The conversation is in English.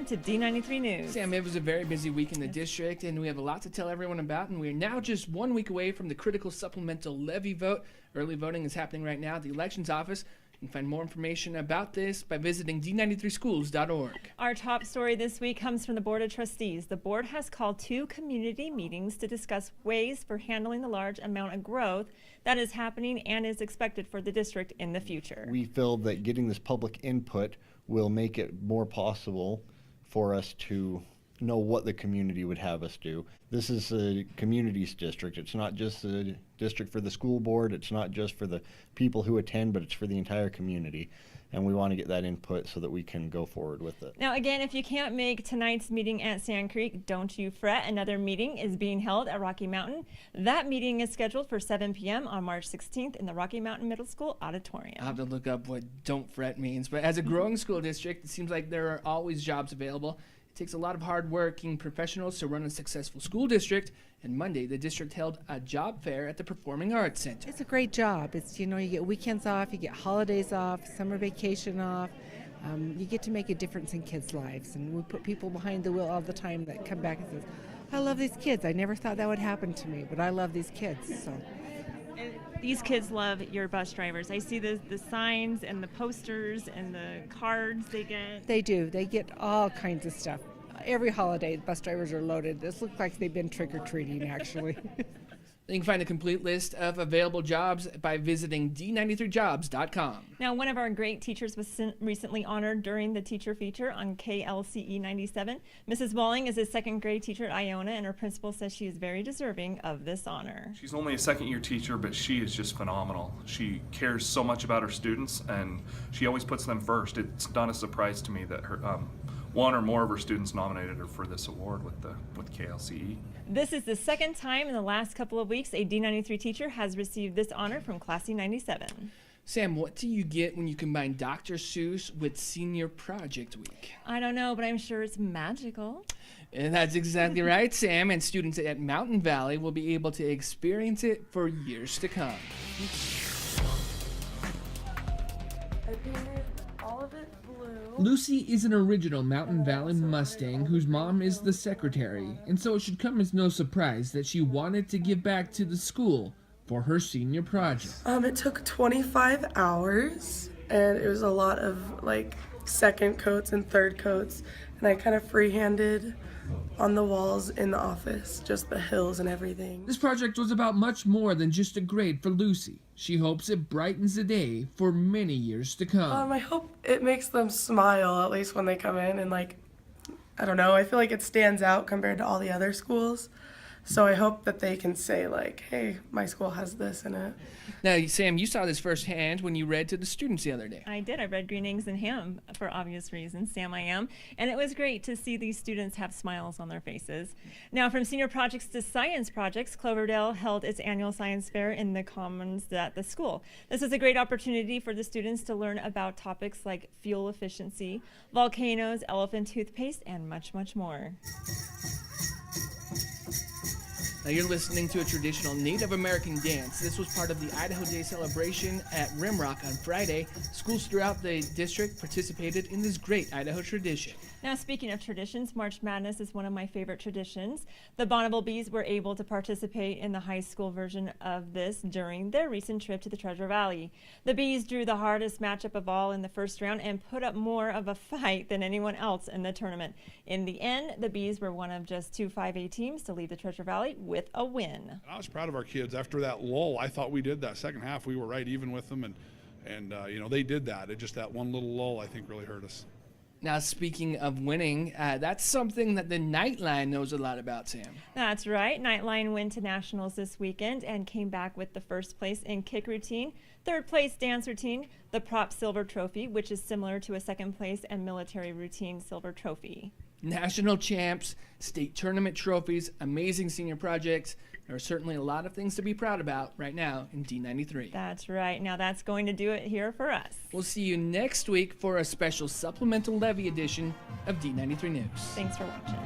Welcome to D93 News. Sam, it was a very busy week in the district, and we have a lot to tell everyone about, and we're now just 1 week away from the critical supplemental levy vote. Early voting is happening right now at the elections office. You can find more information about this by visiting d93schools.org. Our top story this week comes from the Board of Trustees. The board has called 2 community meetings to discuss ways for handling the large amount of growth that is happening and is expected for the district in the future. We feel that getting this public input will make it more possible for us to know what the community would have us do. This is a communities district. It's not just a district for the school board. It's not just for the people who attend, but it's for the entire community. And we want to get that input so that we can go forward with it. Now, again, if you can't make tonight's meeting at Sand Creek, don't you fret. Another meeting is being held at Rocky Mountain. That meeting is scheduled for 7 p.m. on March 16th in the Rocky Mountain Middle School auditorium. I'll have to look up what don't fret means, but as a growing school district, it seems like there are always jobs available. It takes a lot of hard-working professionals to run a successful school district, and Monday the district held a job fair at the Performing Arts Center. It's a great job. It's, you get weekends off, you get holidays off, summer vacation off. You get to make a difference in kids' lives, and we put people behind the wheel all the time that come back and says, I love these kids. I never thought that would happen to me, but I love these kids. So. And these kids love your bus drivers. I see the signs and the posters and the cards they get. They do. They get all kinds of stuff. Every holiday, bus drivers are loaded. This looks like they've been trick-or-treating, actually. You can find a complete list of available jobs by visiting d93jobs.com. Now, one of our great teachers was recently honored during the teacher feature on KLCE 97. Mrs. Walling is a second grade teacher at Iona, and her principal says she is very deserving of this honor. She's only a second-year teacher, but she is just phenomenal. She cares so much about her students, and she always puts them first. It's not a surprise to me that her one or more of her students nominated her for this award with KLCE. This is the second time in the last couple of weeks a D93 teacher has received this honor from Class 97. Sam, what do you get when you combine Dr. Seuss with Senior Project Week? I don't know, but I'm sure it's magical. And that's exactly right, Sam, and students at Mountain Valley will be able to experience it for years to come. I painted all of it blue. Lucy is an original Mountain Valley Mustang whose mom is the secretary, and so it should come as no surprise that she wanted to give back to the school for her senior project. It took 25 hours, and it was a lot of second coats and third coats, and I kind of freehanded on the walls in the office, just the hills and everything. This project was about much more than just a grade for Lucy. She hopes it brightens the day for many years to come. I hope it makes them smile, at least when they come in, and I don't know, I feel like it stands out compared to all the other schools. So I hope that they can say hey, my school has this in it. Now, Sam, you saw this firsthand when you read to the students the other day. I did. I read Green Eggs and Ham for obvious reasons. Sam, I am. And it was great to see these students have smiles on their faces. Now, from senior projects to science projects, Cloverdale held its annual science fair in the commons at the school. This is a great opportunity for the students to learn about topics like fuel efficiency, volcanoes, elephant toothpaste, and much, much more. Now you're listening to a traditional Native American dance. This was part of the Idaho Day celebration at Rimrock on Friday. Schools throughout the district participated in this great Idaho tradition. Now, speaking of traditions, March Madness is one of my favorite traditions. The Bonneville Bees were able to participate in the high school version of this during their recent trip to the Treasure Valley. The Bees drew the hardest matchup of all in the first round and put up more of a fight than anyone else in the tournament. In the end, the Bees were one of just 2 5A teams to leave the Treasure Valley with a win. I was proud of our kids. After that lull, I thought we did that second half. We were right even with them, and they did that. It just that one little lull, I think, really hurt us. Now, speaking of winning, that's something that the Nightline knows a lot about, Sam. That's right. Nightline went to nationals this weekend and came back with the first place in kick routine, third place dance routine, the prop silver trophy, which is similar to a second place and military routine silver trophy. National champs, state tournament trophies, amazing senior projects. There are certainly a lot of things to be proud about right now in D93. That's right. Now that's going to do it here for us. We'll see you next week for a special supplemental levy edition of D93 News. Thanks for watching.